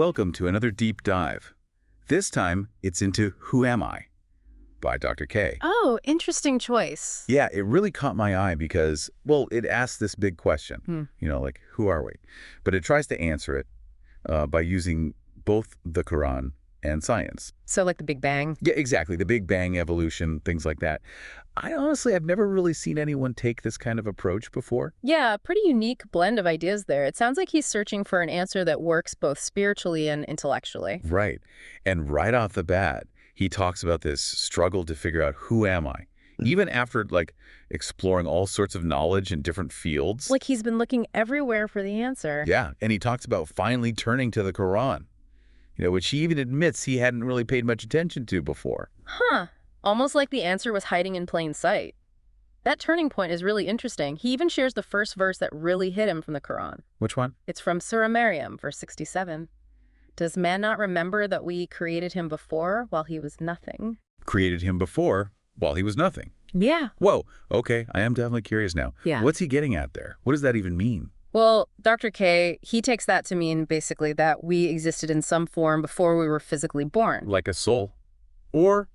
Welcome to another deep dive. This time, it's into Who Am I? By Dr. K. Oh, interesting choice. Yeah, it really caught my eye because, well, it asks this big question, like, who are we? But it tries to answer it by using both the Quran and science. So like the Big Bang? Yeah, exactly. The Big Bang, evolution, things like that. I've never really seen anyone take this kind of approach before. Yeah, pretty unique blend of ideas there. It sounds like he's searching for an answer that works both spiritually and intellectually. Right. And right off the bat, he talks about this struggle to figure out who am I? Even after, exploring all sorts of knowledge in different fields. Like he's been looking everywhere for the answer. Yeah, and he talks about finally turning to the Quran, which he even admits he hadn't really paid much attention to before. Huh. Almost like the answer was hiding in plain sight. That turning point is really interesting. He even shares the first verse that really hit him from the Quran. Which one? It's from Surah Maryam, verse 67. Does man not remember that we created him before while he was nothing? Created him before while he was nothing. Yeah. Whoa. Okay, I am definitely curious now. Yeah. What's he getting at there? What does that even mean? Well, Dr. K, he takes that to mean basically that we existed in some form before we were physically born. Like a soul? Or?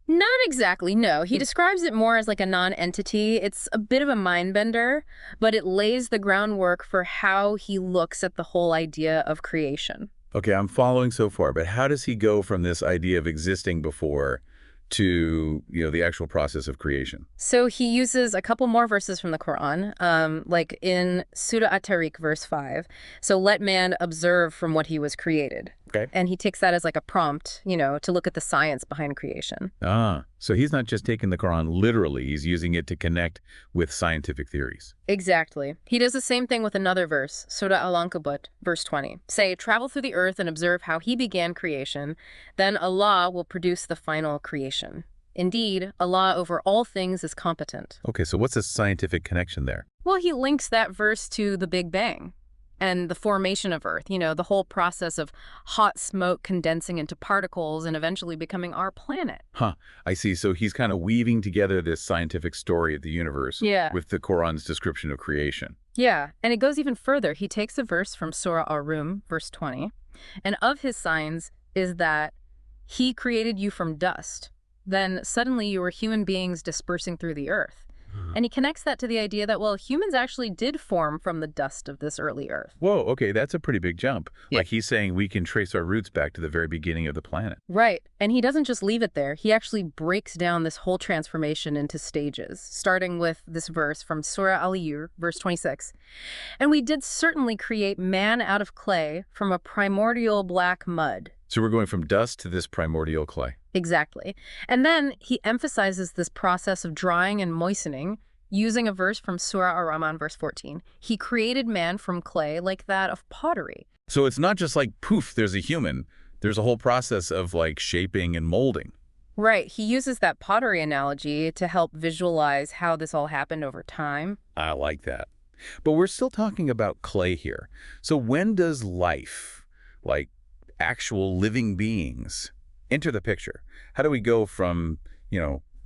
Not exactly, no. He describes it more as like a non-entity. It's a bit of a mind bender, but it lays the groundwork for how he looks at the whole idea of creation. Okay, I'm following so far, but how does he go from this idea of existing before to, the actual process of creation? So he uses a couple more verses from the Quran, like in Surah At-Tariq, verse 5. So let man observe from what he was created. Okay. And he takes that as like a prompt, to look at the science behind creation. Ah, so he's not just taking the Quran literally, he's using it to connect with scientific theories. Exactly. He does the same thing with another verse, Surah Al-Ankabut, verse 20. Say, travel through the earth and observe how he began creation, then Allah will produce the final creation. Indeed, Allah over all things is competent. Okay, so what's the scientific connection there? Well, he links that verse to the Big Bang and the formation of Earth, the whole process of hot smoke condensing into particles and eventually becoming our planet. Huh, I see. So he's kind of weaving together this scientific story of the universe with the Quran's description of creation. Yeah, and it goes even further. He takes a verse from Surah Ar-Rum, verse 20, and of his signs is that he created you from dust. Then suddenly you were human beings dispersing through the earth. And he connects that to the idea that, well, humans actually did form from the dust of this early Earth. Whoa, okay, that's a pretty big jump. Yeah. Like he's saying we can trace our roots back to the very beginning of the planet. Right, and he doesn't just leave it there. He actually breaks down this whole transformation into stages, starting with this verse from Surah Al-Yur, verse 26. And we did certainly create man out of clay from a primordial black mud. So we're going from dust to this primordial clay. Exactly. And then he emphasizes this process of drying and moistening using a verse from Surah Ar-Rahman, verse 14. He created man from clay like that of pottery. So it's not just like, poof, there's a human. There's a whole process of shaping and molding. Right. He uses that pottery analogy to help visualize how this all happened over time. I like that. But we're still talking about clay here. So when does life, actual living beings, enter the picture? How do we go from,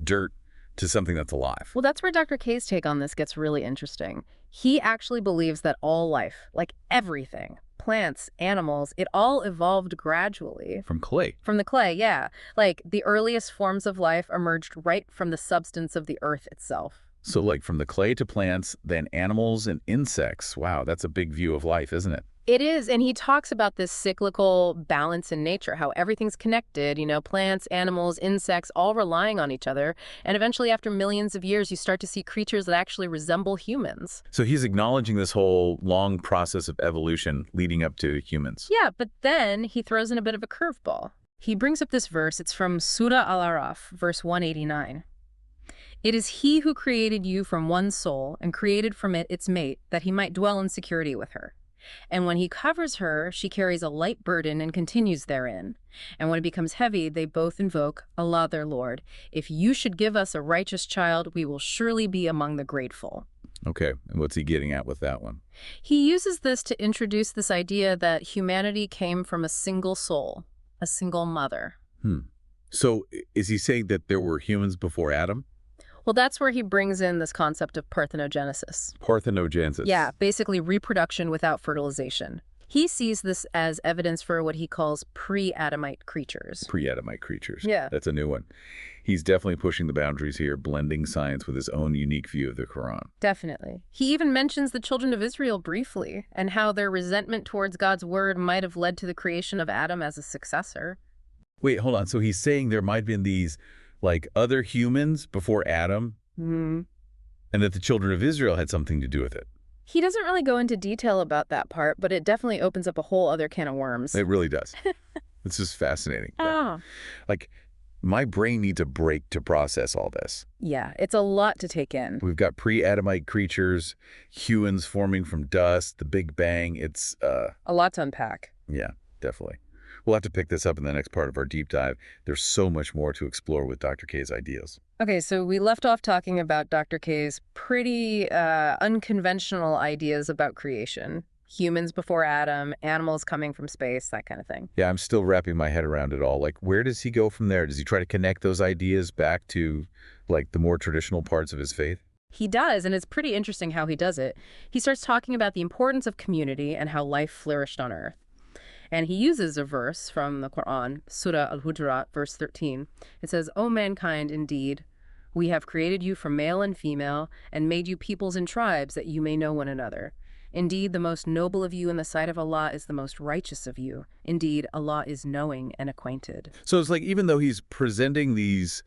dirt to something that's alive? Well, that's where Dr. K's take on this gets really interesting. He actually believes that all life, like everything, plants, animals, it all evolved gradually. From clay? From the clay, yeah. Like the earliest forms of life emerged right from the substance of the earth itself. So from the clay to plants, then animals and insects. Wow, that's a big view of life, isn't it? It is, and he talks about this cyclical balance in nature, how everything's connected, plants, animals, insects, all relying on each other. And eventually, after millions of years, you start to see creatures that actually resemble humans. So he's acknowledging this whole long process of evolution leading up to humans. Yeah, but then he throws in a bit of a curveball. He brings up this verse. It's from Surah Al-Araf, verse 189. It is he who created you from one soul and created from it its mate, that he might dwell in security with her. And when he covers her, she carries a light burden and continues therein. And when it becomes heavy, they both invoke Allah their Lord. If you should give us a righteous child, we will surely be among the grateful. Okay, and what's he getting at with that one? He uses this to introduce this idea that humanity came from a single soul, a single mother. So is he saying that there were humans before Adam? Well, that's where he brings in this concept of parthenogenesis. Parthenogenesis. Yeah, basically reproduction without fertilization. He sees this as evidence for what he calls pre-Adamite creatures. Pre-Adamite creatures. Yeah. That's a new one. He's definitely pushing the boundaries here, blending science with his own unique view of the Quran. Definitely. He even mentions the children of Israel briefly and how their resentment towards God's word might have led to the creation of Adam as a successor. Wait, hold on. So he's saying there might have been these, like, other humans before Adam, and that the children of Israel had something to do with it. He doesn't really go into detail about that part, but it definitely opens up a whole other can of worms. It really does. This is fascinating. Oh. Like, my brain needs a break to process all this. Yeah, it's a lot to take in. We've got pre-Adamite creatures, humans forming from dust, the Big Bang. It's a lot to unpack. Yeah, definitely. We'll have to pick this up in the next part of our deep dive. There's so much more to explore with Dr. K's ideas. Okay, so we left off talking about Dr. K's pretty unconventional ideas about creation. Humans before Adam, animals coming from space, that kind of thing. Yeah, I'm still wrapping my head around it all. Like, where does he go from there? Does he try to connect those ideas back to, like, the more traditional parts of his faith? He does, and it's pretty interesting how he does it. He starts talking about the importance of community and how life flourished on Earth. And he uses a verse from the Quran, Surah Al-Hujurat, verse 13. It says, "O mankind, indeed, we have created you from male and female and made you peoples and tribes that you may know one another. Indeed, the most noble of you in the sight of Allah is the most righteous of you. Indeed, Allah is knowing and acquainted." So it's like, even though he's presenting these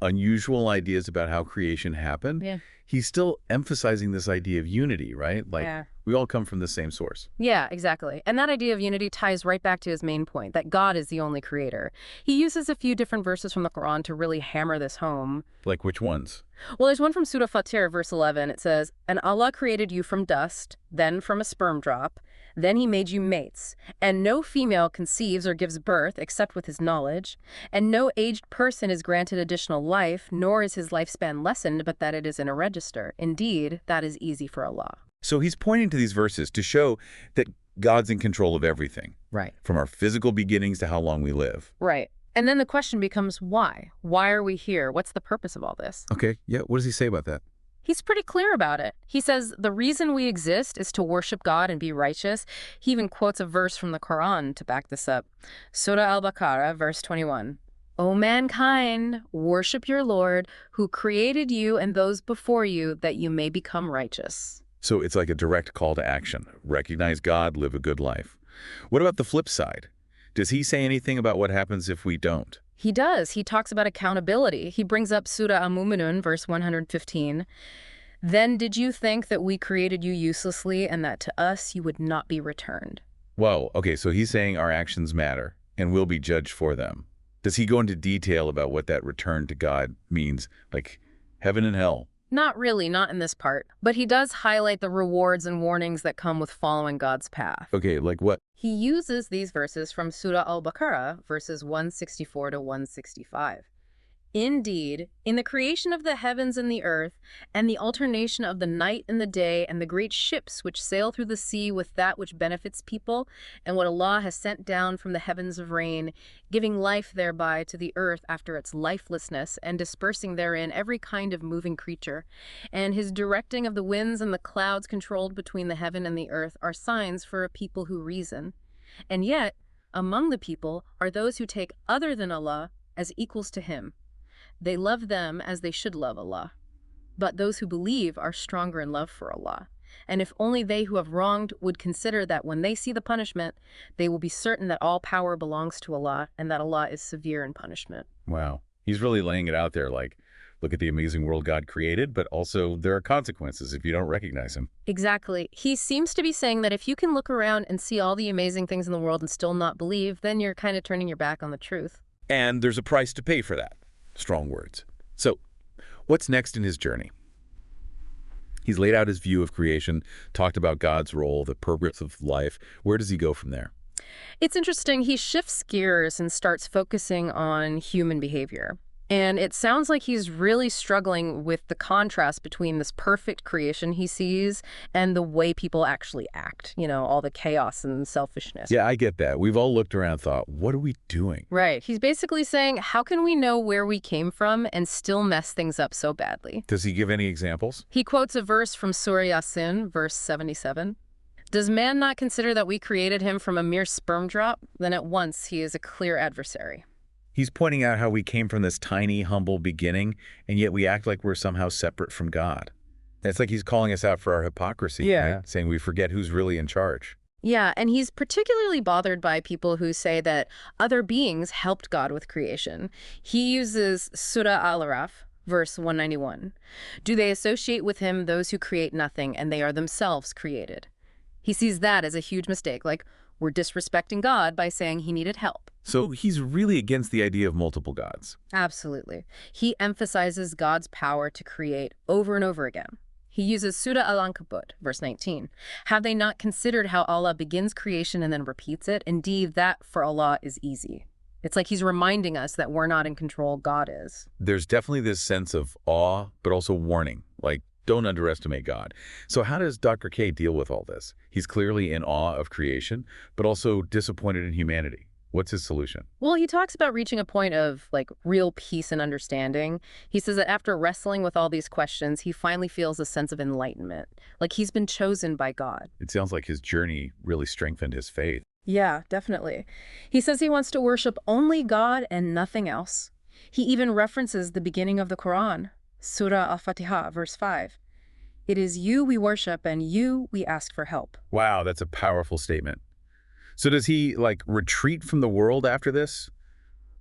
unusual ideas about how creation happened, he's still emphasizing this idea of unity, right? Like, we all come from the same source. Yeah, exactly. And that idea of unity ties right back to his main point, that God is the only creator. He uses a few different verses from the Quran to really hammer this home. Like, which ones? Well, there's one from Surah Fatir, verse 11. It says, "And Allah created you from dust, then from a sperm drop. Then he made you mates. And no female conceives or gives birth except with his knowledge. And no aged person is granted additional life, nor is his lifespan lessened, but that it is in a register. Indeed, that is easy for Allah." So he's pointing to these verses to show that God's in control of everything. Right. From our physical beginnings to how long we live. Right. And then the question becomes, why? Why are we here? What's the purpose of all this? Okay, yeah, what does he say about that? He's pretty clear about it. He says the reason we exist is to worship God and be righteous. He even quotes a verse from the Quran to back this up. Surah Al-Baqarah, verse 21. "O mankind, worship your Lord, who created you and those before you, that you may become righteous." So it's like a direct call to action. Recognize God, live a good life. What about the flip side? Does he say anything about what happens if we don't? He does. He talks about accountability. He brings up Surah Al-Mu'minun, verse 115. "Then did you think that we created you uselessly and that to us you would not be returned?" Whoa, okay, so he's saying our actions matter and we'll be judged for them. Does he go into detail about what that return to God means? Like heaven and hell? Not really, not in this part. But he does highlight the rewards and warnings that come with following God's path. Okay, like what? He uses these verses from Surah Al-Baqarah, verses 164 to 165. "Indeed, in the creation of the heavens and the earth, and the alternation of the night and the day, and the great ships which sail through the sea with that which benefits people, and what Allah has sent down from the heavens of rain, giving life thereby to the earth after its lifelessness, and dispersing therein every kind of moving creature, and his directing of the winds and the clouds controlled between the heaven and the earth are signs for a people who reason. And yet, among the people are those who take other than Allah as equals to him. They love them as they should love Allah. But those who believe are stronger in love for Allah. And if only they who have wronged would consider that when they see the punishment, they will be certain that all power belongs to Allah and that Allah is severe in punishment." Wow. He's really laying it out there like, look at the amazing world God created, but also there are consequences if you don't recognize him. Exactly. He seems to be saying that if you can look around and see all the amazing things in the world and still not believe, then you're kind of turning your back on the truth. And there's a price to pay for that. Strong words. So, what's next in his journey? He's laid out his view of creation, talked about God's role, the purpose of life. Where does he go from there? It's interesting. He shifts gears and starts focusing on human behavior. And it sounds like he's really struggling with the contrast between this perfect creation he sees and the way people actually act, you know, all the chaos and selfishness. Yeah, I get that. We've all looked around and thought, what are we doing? Right. He's basically saying, how can we know where we came from and still mess things up so badly? Does he give any examples? He quotes a verse from Surah Yasin, verse 77. Does man not consider that we created him from a mere sperm drop? Then at once he is a clear adversary. He's pointing out how we came from this tiny, humble beginning, and yet we act like we're somehow separate from God. It's like he's calling us out for our hypocrisy, right? Saying we forget who's really in charge. Yeah, and he's particularly bothered by people who say that other beings helped God with creation. He uses Surah Al-Araf, verse 191. Do they associate with him those who create nothing, and they are themselves created? He sees that as a huge mistake, like we're disrespecting God by saying he needed help. So he's really against the idea of multiple gods. Absolutely. He emphasizes God's power to create over and over again. He uses Surah Al-Ankabut, verse 19. Have they not considered how Allah begins creation and then repeats it? Indeed, that for Allah is easy. It's like he's reminding us that we're not in control, God is. There's definitely this sense of awe, but also warning, like don't underestimate God. So how does Dr. K deal with all this? He's clearly in awe of creation, but also disappointed in humanity. What's his solution? Well, he talks about reaching a point of like real peace and understanding. He says that after wrestling with all these questions, he finally feels a sense of enlightenment, like he's been chosen by God. It sounds like his journey really strengthened his faith. Yeah, definitely. He says he wants to worship only God and nothing else. He even references the beginning of the Quran, Surah Al-Fatiha, verse 5. It is you we worship and you we ask for help. Wow, that's a powerful statement. So does he, like, retreat from the world after this?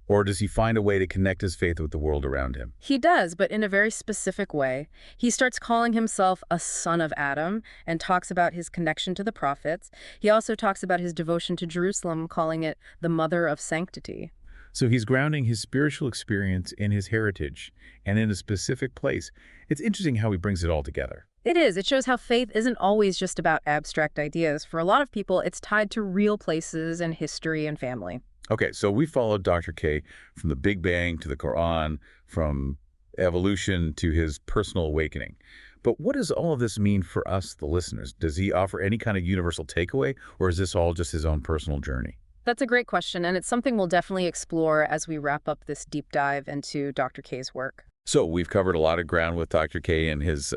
Or does he find a way to connect his faith with the world around him? He does, but in a very specific way. He starts calling himself a son of Adam and talks about his connection to the prophets. He also talks about his devotion to Jerusalem, calling it the mother of sanctity. So he's grounding his spiritual experience in his heritage and in a specific place. It's interesting how he brings it all together. It is. It shows how faith isn't always just about abstract ideas. For a lot of people, it's tied to real places and history and family. Okay, so we followed Dr. K from the Big Bang to the Quran, from evolution to his personal awakening. But what does all of this mean for us, the listeners? Does he offer any kind of universal takeaway, or is this all just his own personal journey? That's a great question, and it's something we'll definitely explore as we wrap up this deep dive into Dr. K's work. So we've covered a lot of ground with Dr. K and his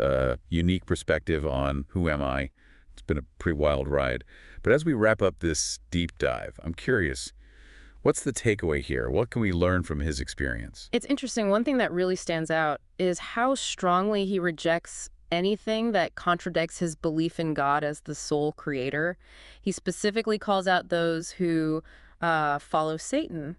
unique perspective on who am I. It's been a pretty wild ride. But as we wrap up this deep dive, I'm curious, what's the takeaway here? What can we learn from his experience? It's interesting. One thing that really stands out is how strongly he rejects anything that contradicts his belief in God as the sole creator. He specifically calls out those who follow Satan.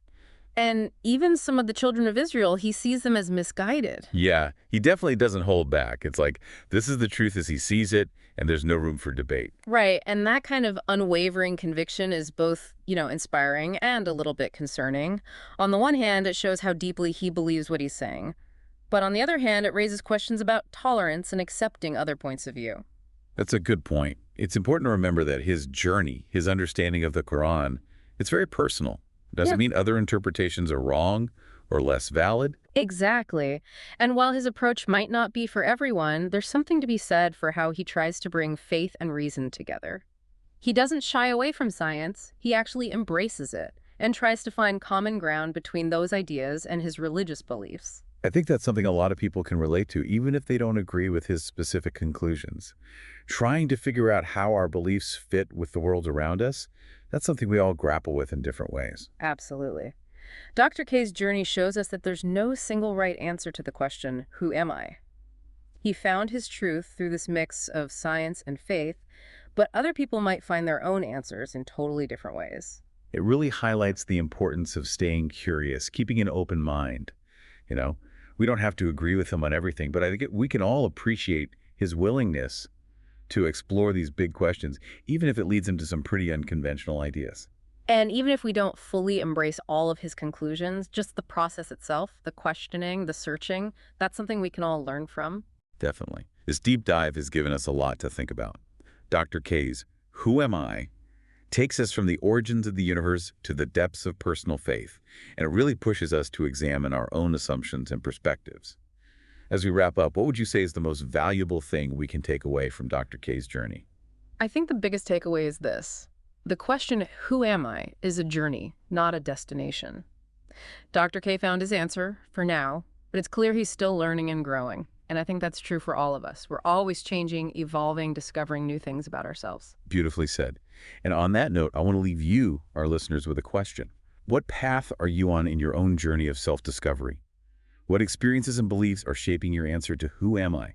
And even some of the children of Israel, he sees them as misguided. Yeah, he definitely doesn't hold back. It's like, this is the truth as he sees it, and there's no room for debate. Right, and that kind of unwavering conviction is both, inspiring and a little bit concerning. On the one hand, it shows how deeply he believes what he's saying. But on the other hand, it raises questions about tolerance and accepting other points of view. That's a good point. It's important to remember that his journey, his understanding of the Quran, it's very personal. Doesn't mean other interpretations are wrong or less valid. Exactly. And while his approach might not be for everyone, there's something to be said for how he tries to bring faith and reason together. He doesn't shy away from science. He actually embraces it and tries to find common ground between those ideas and his religious beliefs. I think that's something a lot of people can relate to, even if they don't agree with his specific conclusions. Trying to figure out how our beliefs fit with the world around us, that's something we all grapple with in different ways. Absolutely. Dr. K's journey shows us that there's no single right answer to the question, who am I? He found his truth through this mix of science and faith, but other people might find their own answers in totally different ways. It really highlights the importance of staying curious, keeping an open mind. We don't have to agree with him on everything, but I think we can all appreciate his willingness to explore these big questions, even if it leads him to some pretty unconventional ideas. And even if we don't fully embrace all of his conclusions, just the process itself, the questioning, the searching, that's something we can all learn from. Definitely. This deep dive has given us a lot to think about. Dr. K's Who Am I? Takes us from the origins of the universe to the depths of personal faith, and it really pushes us to examine our own assumptions and perspectives. As we wrap up, what would you say is the most valuable thing we can take away from Dr. K's journey? I think the biggest takeaway is this. The question, who am I, is a journey, not a destination. Dr. K found his answer, for now, but it's clear he's still learning and growing. And I think that's true for all of us. We're always changing, evolving, discovering new things about ourselves. Beautifully said. And on that note, I want to leave you, our listeners, with a question. What path are you on in your own journey of self-discovery? What experiences and beliefs are shaping your answer to who am I?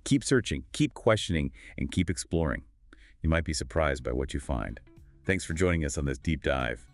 Keep searching, keep questioning, and keep exploring. You might be surprised by what you find. Thanks for joining us on this deep dive.